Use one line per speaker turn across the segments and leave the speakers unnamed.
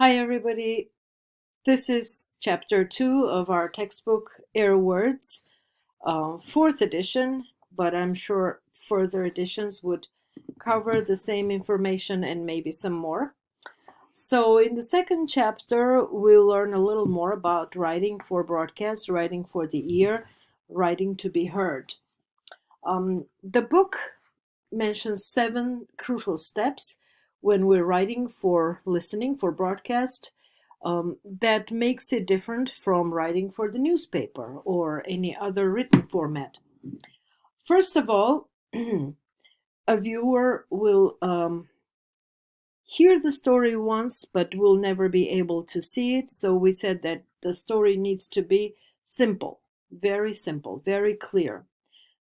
Hi, everybody. This is chapter 2 of our textbook, Air Words, fourth edition, but I'm sure further editions would cover the same information and maybe some more. So, in the second chapter, we'll learn a little more about writing for broadcast, writing for the ear, writing to be heard. The book mentions 7 crucial steps when we're writing for listening, for broadcast, that makes it different from writing for the newspaper or any other written format. First of all, a viewer will hear the story once but will never be able to see it. So we said that the story needs to be simple, very clear.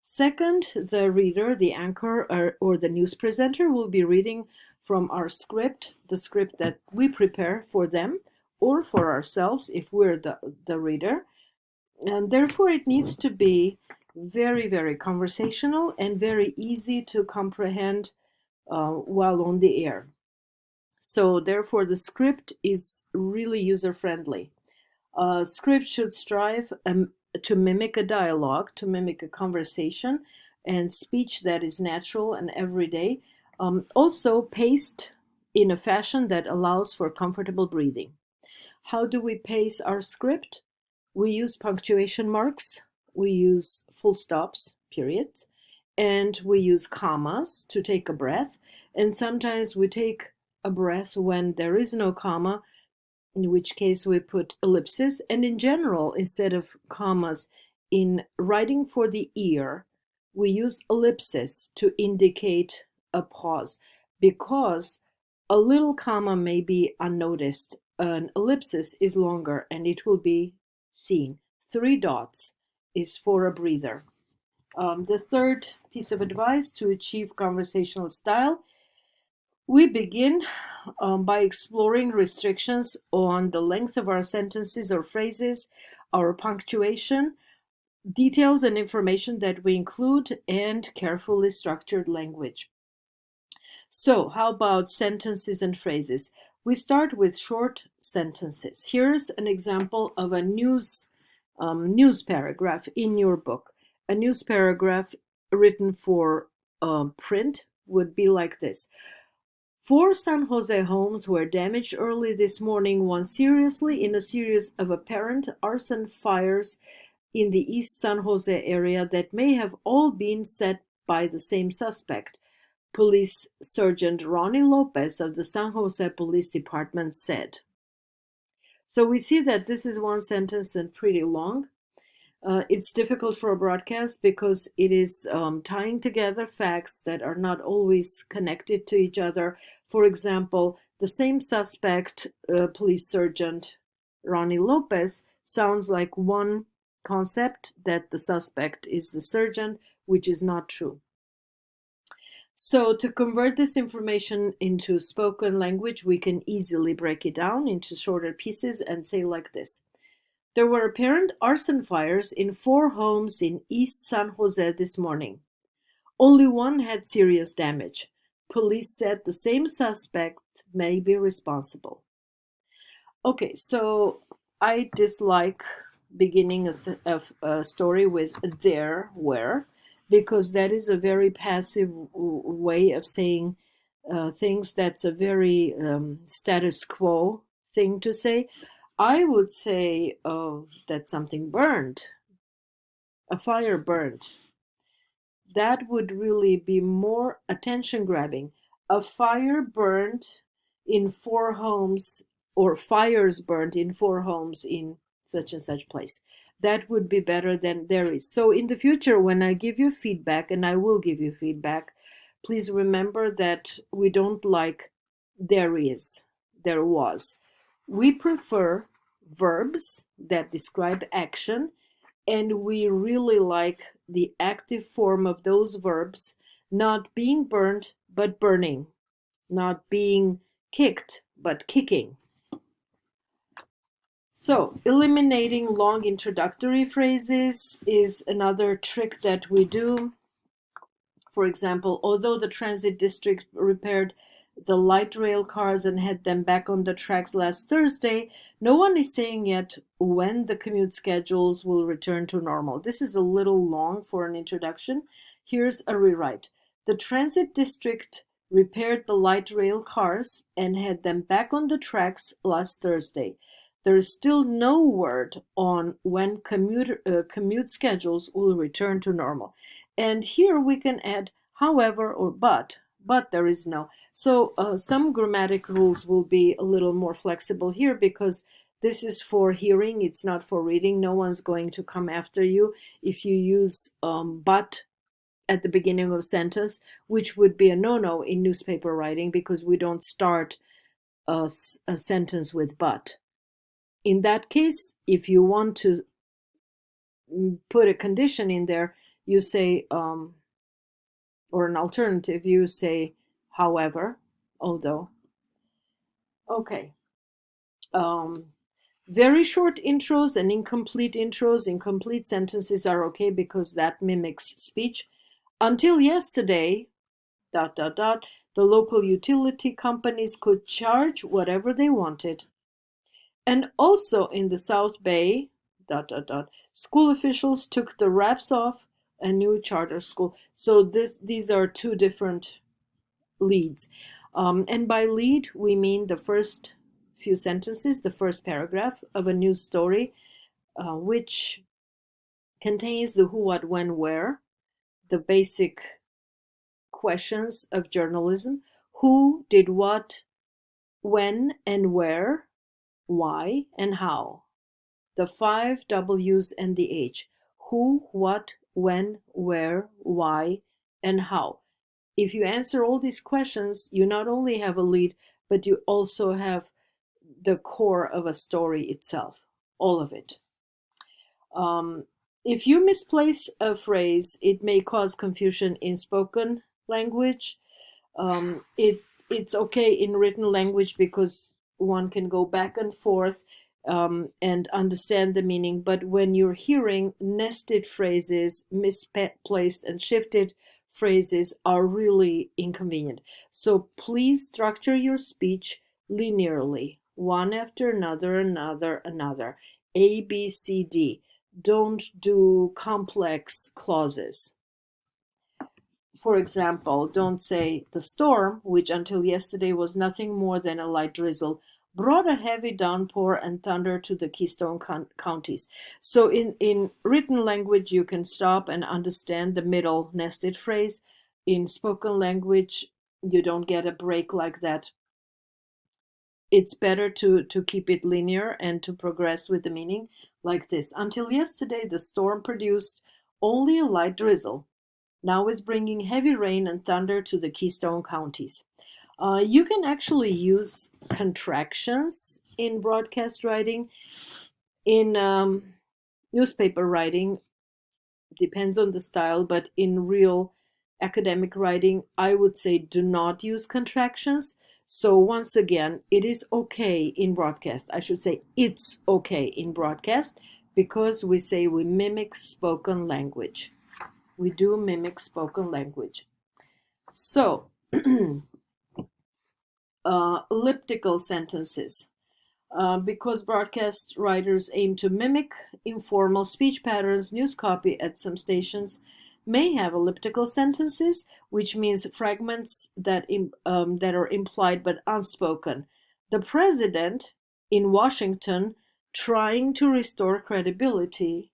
Second, the reader, the anchor, or the news presenter will be reading from our script, the script that we prepare for them or for ourselves if we're the reader. And therefore, it needs to be very conversational and very easy to comprehend while on the air. So, therefore, the script is really user friendly. Script should strive to mimic a dialogue, to mimic a conversation and speech that is natural and everyday. Also, paced in a fashion that allows for comfortable breathing. How do we pace our script? We use punctuation marks, we use full stops, periods, and we use commas to take a breath. And sometimes we take a breath when there is no comma, in which case we put ellipses. And in general, instead of commas, in writing for the ear, we use ellipses to indicate a pause because a little comma may be unnoticed. An ellipsis is longer and it will be seen. 3 dots is for a breather. The third piece of advice to achieve conversational style, we begin by exploring restrictions on the length of our sentences or phrases, our punctuation, details and information that we include, and carefully structured language. So, how about sentences and phrases? We start with short sentences. Here's an example of a news paragraph in your book. A news paragraph written for print would be like this. 4 San Jose homes were damaged early this morning, one seriously, in a series of apparent arson fires in the East San Jose area that may have all been set by the same suspect, Police Sergeant Ronnie Lopez of the San Jose Police Department said. So we see that this is one sentence and pretty long. It's difficult for a broadcast because it is tying together facts that are not always connected to each other. For example, the same suspect, Police Sergeant Ronnie Lopez, sounds like one concept, that the suspect is the sergeant, which is not true. So to convert this information into spoken language, we can easily break it down into shorter pieces and say like this. There were apparent arson fires in 4 homes in East San Jose this morning. Only one had serious damage. Police said the same suspect may be responsible. Okay, so I dislike beginning a story with there, where, because that is a very passive way of saying things. That's a very status quo thing to say. I would say that something burned, a fire burned. That would really be more attention grabbing. A fire burned in 4 homes, or fires burned in 4 homes in such and such place. That would be better than there is. So in the future, when I give you feedback, and I will give you feedback, please remember that we don't like there is, there was. We prefer verbs that describe action, and we really like the active form of those verbs, not being burnt but burning, not being kicked but kicking. So, eliminating long introductory phrases is another trick that we do. For example, although the transit district repaired the light rail cars and had them back on the tracks last Thursday. No one is saying yet when the commute schedules will return to normal. This is a little long for an introduction. Here's a rewrite. The transit district repaired the light rail cars and had them back on the tracks last Thursday. There is still no word on when commute schedules will return to normal. And here we can add however or but there is no. So some grammatic rules will be a little more flexible here because this is for hearing, it's not for reading. No one's going to come after you if you use but at the beginning of a sentence, which would be a no-no in newspaper writing because we don't start a sentence with but. In that case, if you want to put a condition in there, you say, or an alternative, you say, however, although. Okay. Very short intros and incomplete intros, incomplete sentences are okay because that mimics speech. Until yesterday, ... the local utility companies could charge whatever they wanted. And also in the South Bay, ... school officials took the wraps off a new charter school. So these are two different leads. And by lead, we mean the first few sentences, the first paragraph of a news story, which contains the who, what, when, where, the basic questions of journalism. Who did what, when and where, why and how. The 5 W's and the H. Who, what, when, where, why, and how. If you answer all these questions, you not only have a lead, but you also have the core of a story itself, all of it. If you misplace a phrase, it may cause confusion in spoken language. It's okay in written language because one can go back and forth and understand the meaning. But when you're hearing nested phrases, misplaced and shifted phrases are really inconvenient. So please structure your speech linearly, one after another, another. A, B, C, D. Don't do complex clauses. For example, don't say the storm, which until yesterday was nothing more than a light drizzle, brought a heavy downpour and thunder to the Keystone counties. So in written language, you can stop and understand the middle nested phrase. In spoken language, you don't get a break like that. It's better to keep it linear and to progress with the meaning like this. Until yesterday, the storm produced only a light drizzle. Now it's bringing heavy rain and thunder to the Keystone counties. You can actually use contractions in broadcast writing. In newspaper writing, depends on the style, but in real academic writing, I would say do not use contractions. So once again, it is okay in broadcast. I should say it's okay in broadcast because we say we mimic spoken language. We do mimic spoken language. So, elliptical sentences. Because broadcast writers aim to mimic informal speech patterns, news copy at some stations may have elliptical sentences, which means fragments that are implied but unspoken. The president in Washington trying to restore credibility,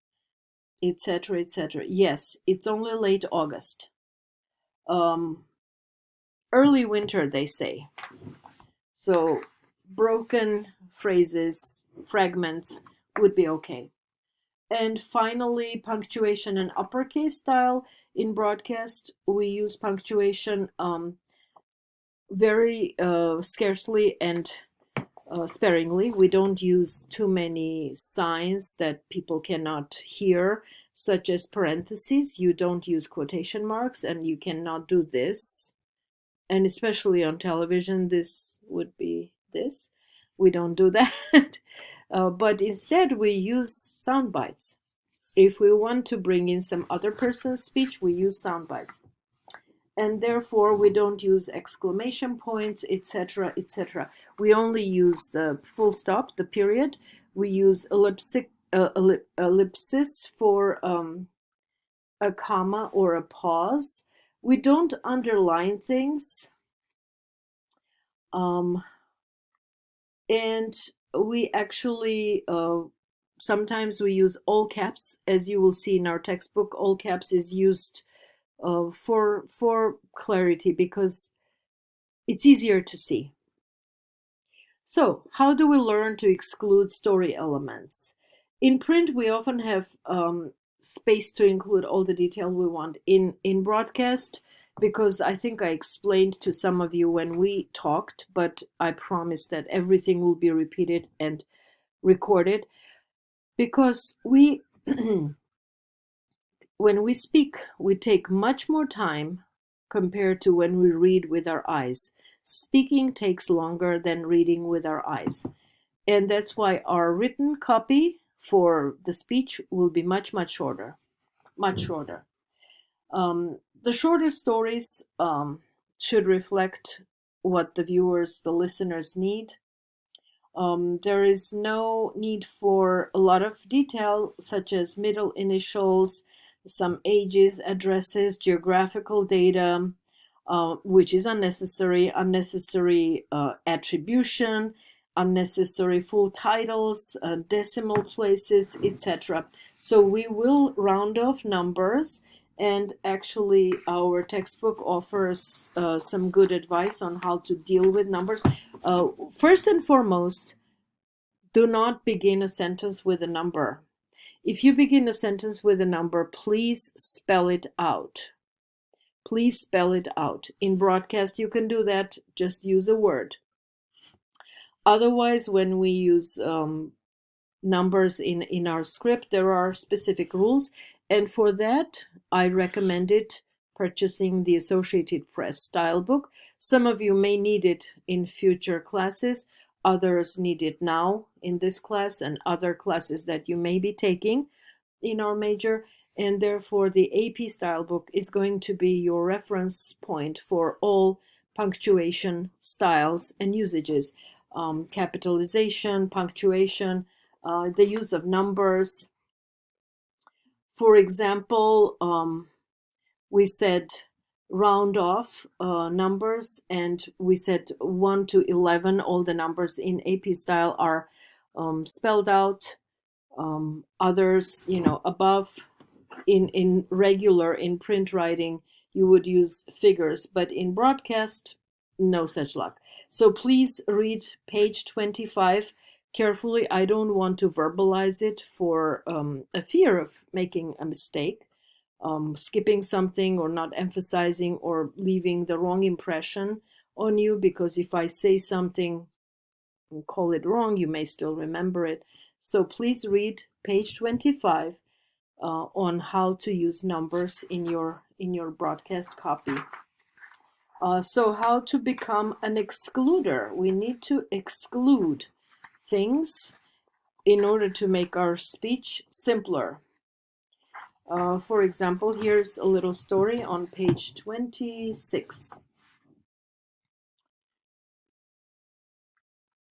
etc., etc. Yes, it's only late August. Early winter, they say. So broken phrases, fragments would be okay. And finally, punctuation and uppercase style. In broadcast, we use punctuation very scarcely and sparingly. We don't use too many signs that people cannot hear, such as parentheses. You don't use quotation marks, and you cannot do this. And especially on television, this would be this. We don't do that. But instead, we use sound bites. If we want to bring in some other person's speech, we use sound bites. and therefore we don't use exclamation points, etc., etc. We only use the full stop, the period. We use ellipsis for a comma or a pause. We don't underline things. And we actually sometimes we use all caps, as you will see in our textbook. All caps is used for clarity because it's easier to see. So, how do we learn to exclude story elements? In print, we often have space to include all the detail we want. In broadcast, because I think I explained to some of you when we talked, but I promise that everything will be repeated and recorded, because we when we speak, we take much more time compared to when we read with our eyes. Speaking takes longer than reading with our eyes. And that's why our written copy for the speech will be much, much shorter. Much shorter. The shorter stories should reflect what the viewers, the listeners need. There is no need for a lot of detail, such as middle initials, some ages, addresses, geographical data, which is unnecessary attribution, unnecessary full titles, decimal places, etc. So we will round off numbers, and actually our textbook offers some good advice on how to deal with numbers. First and foremost, do not begin a sentence with a number. If you begin a sentence with a number, please spell it out. Please spell it out. In broadcast, you can do that. Just use a word. Otherwise, when we use numbers in our script, there are specific rules. And for that, I recommended purchasing the Associated Press style book. Some of you may need it in future classes. Others need it now in this class and other classes that you may be taking in our major. And therefore, the AP style book is going to be your reference point for all punctuation styles and usages. Capitalization, punctuation, the use of numbers. For example, we said round off numbers, and we said 1 to 11. All the numbers in AP style are spelled out. Others, above, in regular, in print writing, you would use figures, but in broadcast, no such luck. So please read page 25 carefully. I don't want to verbalize it for a fear of making a mistake, skipping something or not emphasizing or leaving the wrong impression on you, because if I say something and call it wrong, you may still remember it. So please read page 25 on how to use numbers in your broadcast copy. So how to become an excluder? We need to exclude things in order to make our speech simpler. For example, here's a little story on page 26.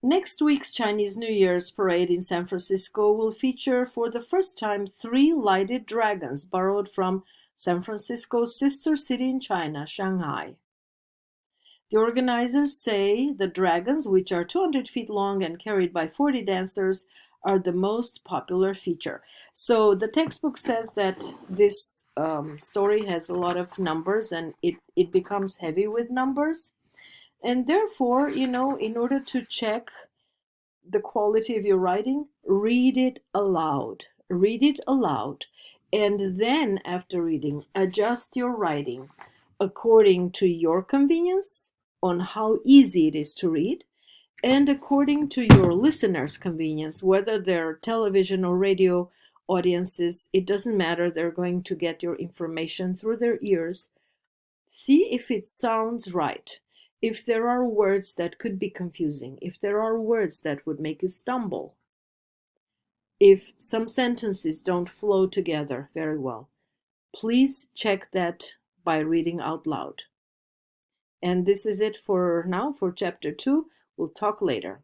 Next week's Chinese New Year's parade in San Francisco will feature for the first time 3 lighted dragons borrowed from San Francisco's sister city in China, Shanghai. The organizers say the dragons, which are 200 feet long and carried by 40 dancers, are the most popular feature. So the textbook says that this story has a lot of numbers, and it becomes heavy with numbers. And therefore, in order to check the quality of your writing, read it aloud. Read it aloud. And then, after reading, adjust your writing according to your convenience on how easy it is to read, and according to your listeners' convenience, whether they're television or radio audiences, it doesn't matter. They're going to get your information through their ears. See if it sounds right. If there are words that could be confusing, if there are words that would make you stumble, if some sentences don't flow together very well, please check that by reading out loud. And this is it for now for chapter 2. We'll talk later.